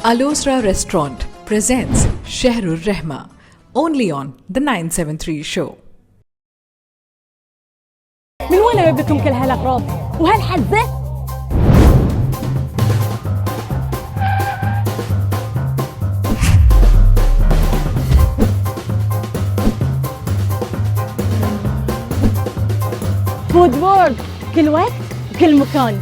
Alosra Restaurant presents Shahrur Rehma, only on The 973 Show. من وين جايب لكم كل هالأغراض وهالحزة؟ فود وورد كل وقت وكل مكان.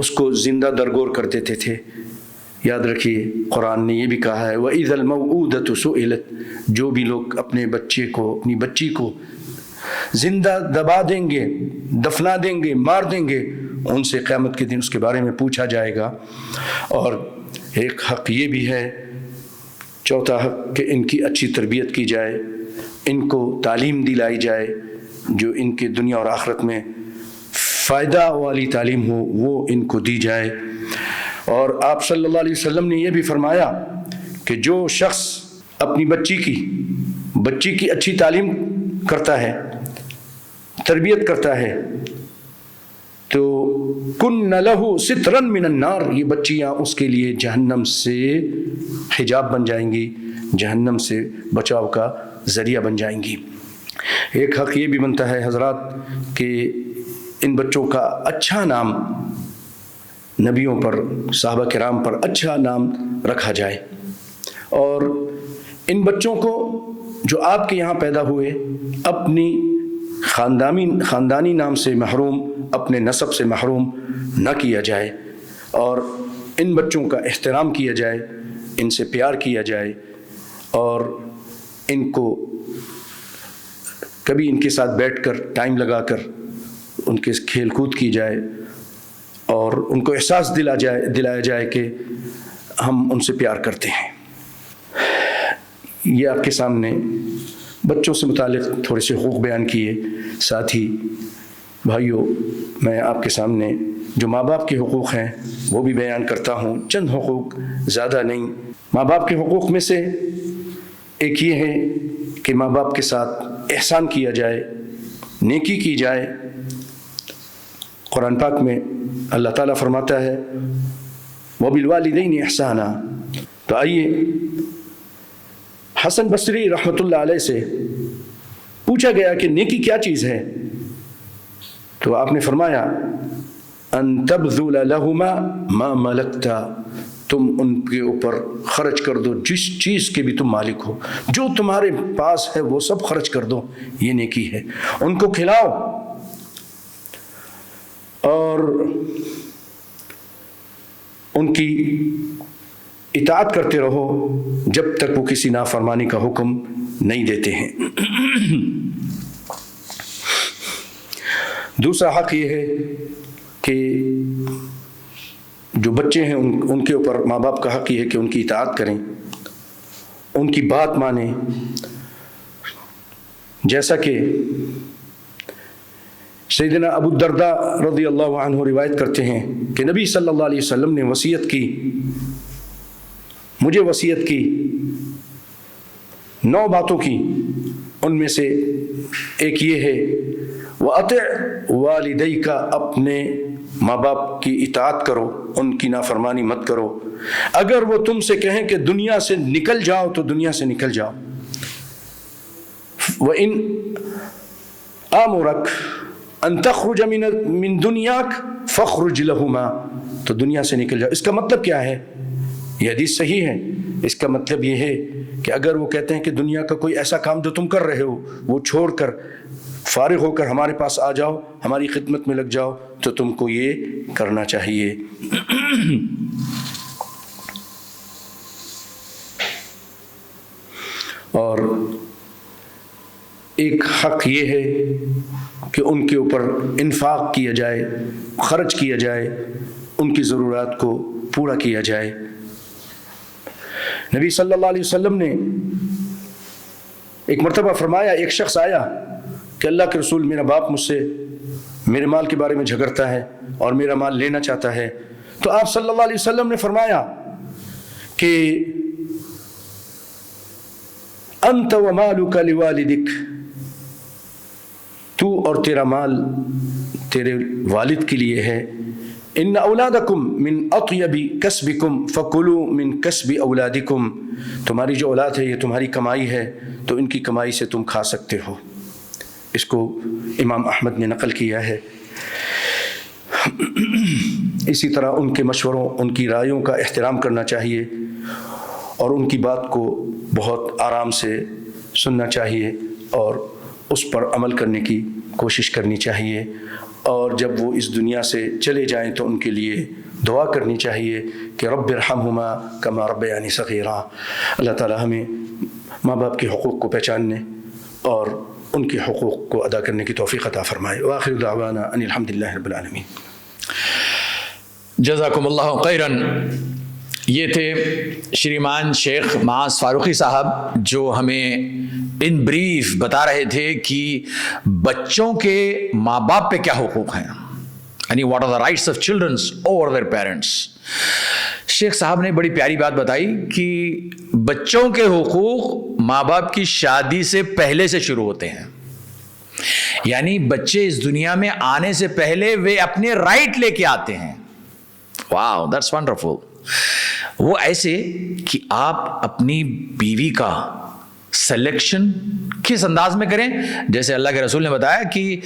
اس کو زندہ درگور کر دیتے تھے۔ یاد رکھیے قرآن نے یہ بھی کہا ہے وَإِذَا الْمَوْءُودَةُ سُئِلَتْ، جو بھی لوگ اپنے بچے کو، اپنی بچی کو زندہ دبا دیں گے، دفنا دیں گے، مار دیں گے، ان سے قیامت کے دن اس کے بارے میں پوچھا جائے گا۔ اور ایک حق یہ بھی ہے، چوتھا حق، کہ ان کی اچھی تربیت کی جائے، ان کو تعلیم دلائی جائے جو ان کے دنیا اور آخرت میں فائدہ والی تعلیم ہو، وہ ان کو دی جائے۔ اور آپ صلی اللہ علیہ وسلم نے یہ بھی فرمایا کہ جو شخص اپنی بچی کی اچھی تعلیم کرتا ہے، تربیت کرتا ہے، تو کن لہ سترا من النار، یہ بچیاں اس کے لیے جہنم سے حجاب بن جائیں گی، جہنم سے بچاؤ کا ذریعہ بن جائیں گی۔ ایک حق یہ بھی بنتا ہے حضرات کہ ان بچوں کا اچھا نام، نبیوں پر، صحابہ کرام پر اچھا نام رکھا جائے، اور ان بچوں کو جو آپ کے یہاں پیدا ہوئے اپنی خاندانی نام سے محروم، اپنے نسب سے محروم نہ کیا جائے، اور ان بچوں کا احترام کیا جائے، ان سے پیار کیا جائے، اور ان کو کبھی ان کے ساتھ بیٹھ کر ٹائم لگا کر ان کے کھیل کود کی جائے، اور ان کو احساس دلایا جائے کہ ہم ان سے پیار کرتے ہیں۔ یہ آپ کے سامنے بچوں سے متعلق تھوڑے سے حقوق بیان کیے، ساتھ ہی بھائیوں میں آپ کے سامنے جو ماں باپ کے حقوق ہیں وہ بھی بیان کرتا ہوں، چند حقوق، زیادہ نہیں۔ ماں باپ کے حقوق میں سے ایک یہ ہے کہ ماں باپ کے ساتھ احسان کیا جائے، نیکی کی جائے۔ قرآن پاک میں اللہ تعالیٰ فرماتا ہے وَبِالْوَالِدَيْنِ إِحْسَانًا۔ تو آئیے حسن بصری رحمۃ اللہ علیہ سے پوچھا گیا کہ نیکی کیا چیز ہے، تو آپ نے فرمایا أَن تَبْذُلَ لَهُمَا مَا مَلَكْتَ، تم ان کے اوپر خرچ کر دو جس چیز کے بھی تم مالک ہو، جو تمہارے پاس ہے وہ سب خرچ کر دو، یہ نیکی ہے۔ ان کو کھلاؤ اور ان کی اطاعت کرتے رہو جب تک وہ کسی نافرمانی کا حکم نہیں دیتے ہیں۔ دوسرا حق یہ ہے کہ جو بچے ہیں ان کے اوپر ماں باپ کا حق یہ ہے کہ ان کی اطاعت کریں، ان کی بات مانیں، جیسا کہ سیدنا ابو الدرداء رضی اللہ عنہ روایت کرتے ہیں کہ نبی صلی اللہ علیہ وسلم نے وصیت کی، مجھے وصیت کی 9 باتوں کی، ان میں سے ایک یہ ہے وَأَطِعْ وَالِدَيْكَ، اپنے ماں باپ کی اطاعت کرو، ان کی نافرمانی مت کرو، اگر وہ تم سے کہیں کہ دنیا سے نکل جاؤ تو دنیا سے نکل جاؤ، وَإِنْ آمُرَكْ أَن تَخْرُجَ مِن دُنْيَاكَ فَخْرُجْ لَهُمَا، تو دنیا سے نکل جاؤ۔ اس کا مطلب کیا ہے؟ یہ حدیث صحیح ہے۔ اس کا مطلب یہ ہے کہ اگر وہ کہتے ہیں کہ دنیا کا کوئی ایسا کام جو تم کر رہے ہو وہ چھوڑ کر فارغ ہو کر ہمارے پاس آ جاؤ، ہماری خدمت میں لگ جاؤ، تو تم کو یہ کرنا چاہیے۔ اور ایک حق یہ ہے کہ ان کے اوپر انفاق کیا جائے، خرچ کیا جائے، ان کی ضرورات کو پورا کیا جائے۔ نبی صلی اللہ علیہ وسلم نے ایک مرتبہ فرمایا، ایک شخص آیا کہ اللہ کے رسول، میرا باپ مجھ سے میرے مال کے بارے میں جھگڑتا ہے اور میرا مال لینا چاہتا ہے۔ تو آپ صلی اللہ علیہ وسلم نے فرمایا کہ انت ومالک لوالدک، تو اور تیرا مال تیرے والد کے لیے ہے۔ ان اولادکم من اطیب کسبکم فکلوا من کسب اولادکم، تمہاری جو اولاد ہے یہ تمہاری کمائی ہے تو ان کی کمائی سے تم کھا سکتے ہو۔ اس کو امام احمد نے نقل کیا ہے۔ اسی طرح ان کے مشوروں، ان کی رائیوں کا احترام کرنا چاہیے اور ان کی بات کو بہت آرام سے سننا چاہیے اور اس پر عمل کرنے کی کوشش کرنی چاہیے۔ اور جب وہ اس دنیا سے چلے جائیں تو ان کے لیے دعا کرنی چاہیے کہ رب ارحمہما کما ربیانی صغیرا۔ اللہ تعالی ہمیں ماں باپ کے حقوق کو پہچاننے اور ان کے حقوق کو ادا کرنے کی توفیق عطا فرمائے۔ وآخر دعوانا ان الحمد للہ رب العالمین۔ جزاکم اللہ خیراً۔ یہ تھے شریمان شیخ معاذ فاروقی صاحب جو ہمیں ان بریف بتا رہے تھے کہ بچوں کے ماں باپ پہ کیا حقوق ہیں، یعنی what are the rights of childrens over their parents. شیخ صاحب نے بڑی پیاری بات بتائی کہ بچوں کے حقوق ماں باپ کی شادی سے پہلے سے شروع ہوتے ہیں، یعنی بچے اس دنیا میں آنے سے پہلے وہ اپنے رائٹ لے کے آتے ہیں۔ واو، دیٹس ونڈرفل۔ وہ ایسے کہ آپ اپنی بیوی کا سلیکشن کس انداز میں کریں، جیسے اللہ کے رسول نے بتایا کہ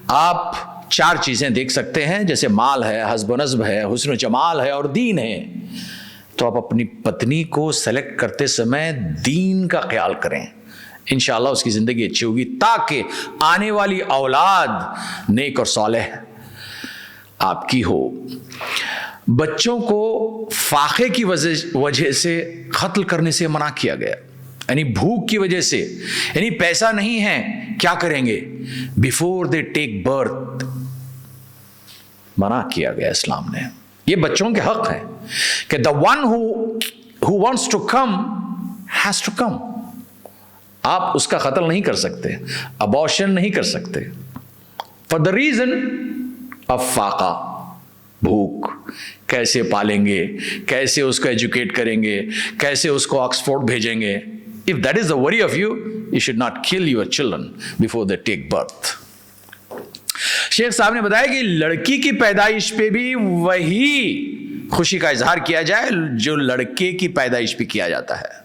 آپ 4 چیزیں دیکھ سکتے ہیں، جیسے مال ہے، حسب و نسب ہے، حسن و جمال ہے اور دین ہے۔ تو آپ اپنی پتنی کو سلیکٹ کرتے سمے دین کا خیال کریں، انشاءاللہ اس کی زندگی اچھی ہوگی، تاکہ آنے والی اولاد نیک اور صالح آپ کی ہو۔ بچوں کو فاقے کی وجہ سے قتل کرنے سے منع کیا گیا، یعنی بھوک کی وجہ سے، یعنی پیسہ نہیں ہے کیا کریں گے، بیفور دے ٹیک برتھ منع کیا گیا اسلام نے۔ یہ بچوں کے حق ہے کہ the one who wants to come has to come۔ آپ اس کا قتل نہیں کر سکتے، ابارشن نہیں کر سکتے for the reason of فاقہ، بھوک۔ کیسے پالیں گے، کیسے اس کو ایجوکیٹ کریں گے، کیسے اس کو آکسفورڈ بھیجیں گے۔ If that is the worry of you, you should not kill your children before they take birth۔ شیخ صاحب نے بتایا کہ لڑکی کی پیدائش پہ بھی وہی خوشی کا اظہار کیا جائے جو لڑکے کی پیدائش پہ کیا جاتا ہے۔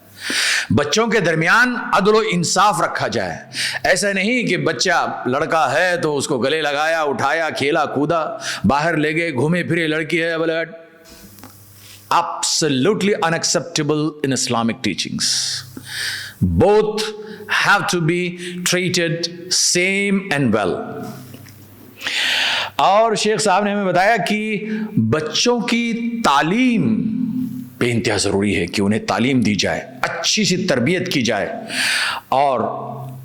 بچوں کے درمیان عدل و انصاف رکھا جائے، ایسا نہیں کہ بچہ لڑکا ہے تو اس کو گلے لگایا، اٹھایا، کھیلا کودا، باہر لے گئے، گھومے پھرے، لڑکی ہے Bullet. Absolutely unacceptable in Islamic teachings. Both have to be treated same and well۔ اور شیخ صاحب نے ہمیں بتایا کہ بچوں کی تعلیم بے انتہا ضروری ہے کہ انہیں تعلیم دی جائے، اچھی سی تربیت کی جائے۔ اور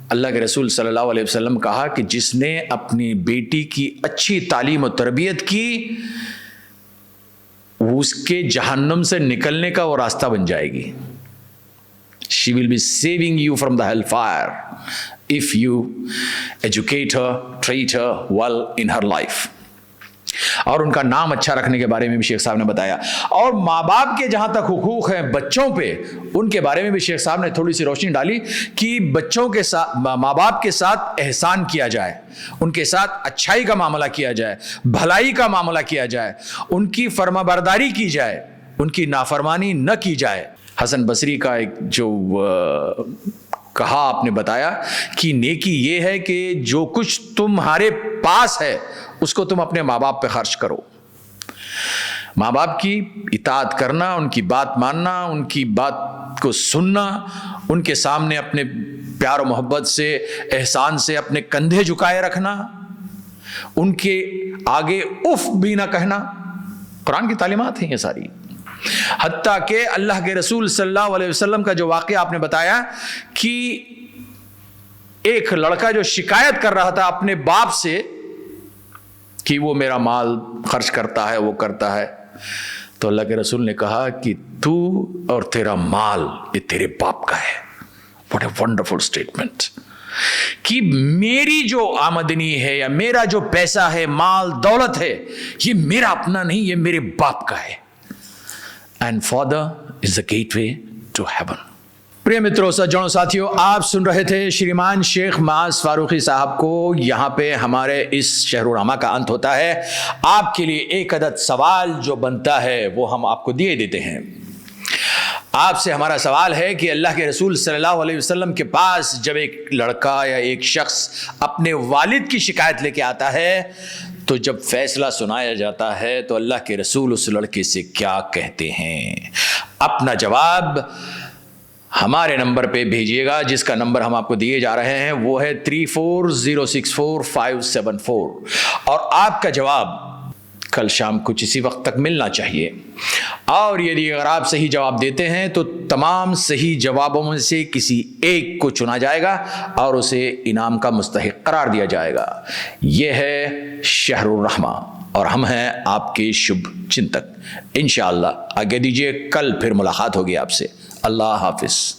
اللہ کے رسول صلی اللہ علیہ وسلم کہا کہ جس نے اپنی بیٹی کی اچھی تعلیم و تربیت کی، اس کے جہنم سے نکلنے کا وہ راستہ بن جائے گی۔ She will be saving you from the hellfire if you educate her, treat her well in her life۔ اور ان کا نام اچھا رکھنے کے بارے میں بھی شیخ صاحب نے بتایا۔ اور ماں باپ کے جہاں تک حقوق ہیں بچوں پہ، ان کے بارے میں بھی شیخ صاحب نے تھوڑی سی روشنی ڈالی کہ بچوں کے ساتھ، ماں باپ کے ساتھ احسان کیا جائے، ان کے ساتھ اچھائی کا معاملہ کیا جائے، بھلائی کا معاملہ کیا جائے، ان کی فرما برداری کی جائے، ان کی نافرمانی نہ کی جائے۔ حسن بصری کا ایک جو کہا آپ نے بتایا کہ نیکی یہ ہے کہ جو کچھ تمہارے پاس ہے اس کو تم اپنے ماں باپ پہ خرچ کرو۔ ماں باپ کی اطاعت کرنا، ان کی بات ماننا، ان کی بات کو سننا، ان کے سامنے اپنے پیار و محبت سے، احسان سے اپنے کندھے جھکائے رکھنا، ان کے آگے اف بھی نہ کہنا، قرآن کی تعلیمات ہیں یہ ساری۔ حتیٰ کہ اللہ کے رسول صلی اللہ علیہ وسلم کا جو واقعہ آپ نے بتایا کہ ایک لڑکا جو شکایت کر رہا تھا اپنے باپ سے کہ وہ میرا مال خرچ کرتا ہے، وہ کرتا ہے، تو اللہ کے رسول نے کہا کہ تو اور تیرا مال یہ تیرے باپ کا ہے۔ What a wonderful statement! کہ میری جو آمدنی ہے یا میرا جو پیسہ ہے، مال دولت ہے، یہ میرا اپنا نہیں، یہ میرے باپ کا ہے۔ And father is the gateway to heaven۔ پریہ متروں، سجنوں، ساتھیوں، آپ سن رہے تھے شریمان شیخ معاذ فاروقی صاحب کو۔ یہاں پہ ہمارے اس شہرورامہ کا انت ہوتا ہے۔ آپ کے لیے ایک عدد سوال جو بنتا ہے وہ ہم آپ کو دیے دیتے ہیں۔ آپ سے ہمارا سوال ہے کہ اللہ کے رسول صلی اللہ علیہ وسلم کے پاس جب ایک لڑکا یا ایک شخص اپنے والد کی شکایت لے کے آتا ہے تو جب فیصلہ سنایا جاتا ہے تو اللہ کے رسول اس لڑکے سے کیا کہتے ہیں؟ اپنا جواب ہمارے نمبر پہ بھیجیے گا، جس کا نمبر ہم آپ کو دیے جا رہے ہیں وہ ہے 34064574، اور آپ کا جواب کل شام کچھ اسی وقت تک ملنا چاہیے۔ اور یدی اگر آپ صحیح جواب دیتے ہیں تو تمام صحیح جوابوں میں سے کسی ایک کو چنا جائے گا اور اسے انعام کا مستحق قرار دیا جائے گا۔ یہ ہے شہر الرحمہ اور ہم ہیں آپ کے شبھ چنتک۔ انشاءاللہ آگے دیجیے، کل پھر ملاقات ہوگی آپ سے۔ اللہ حافظ۔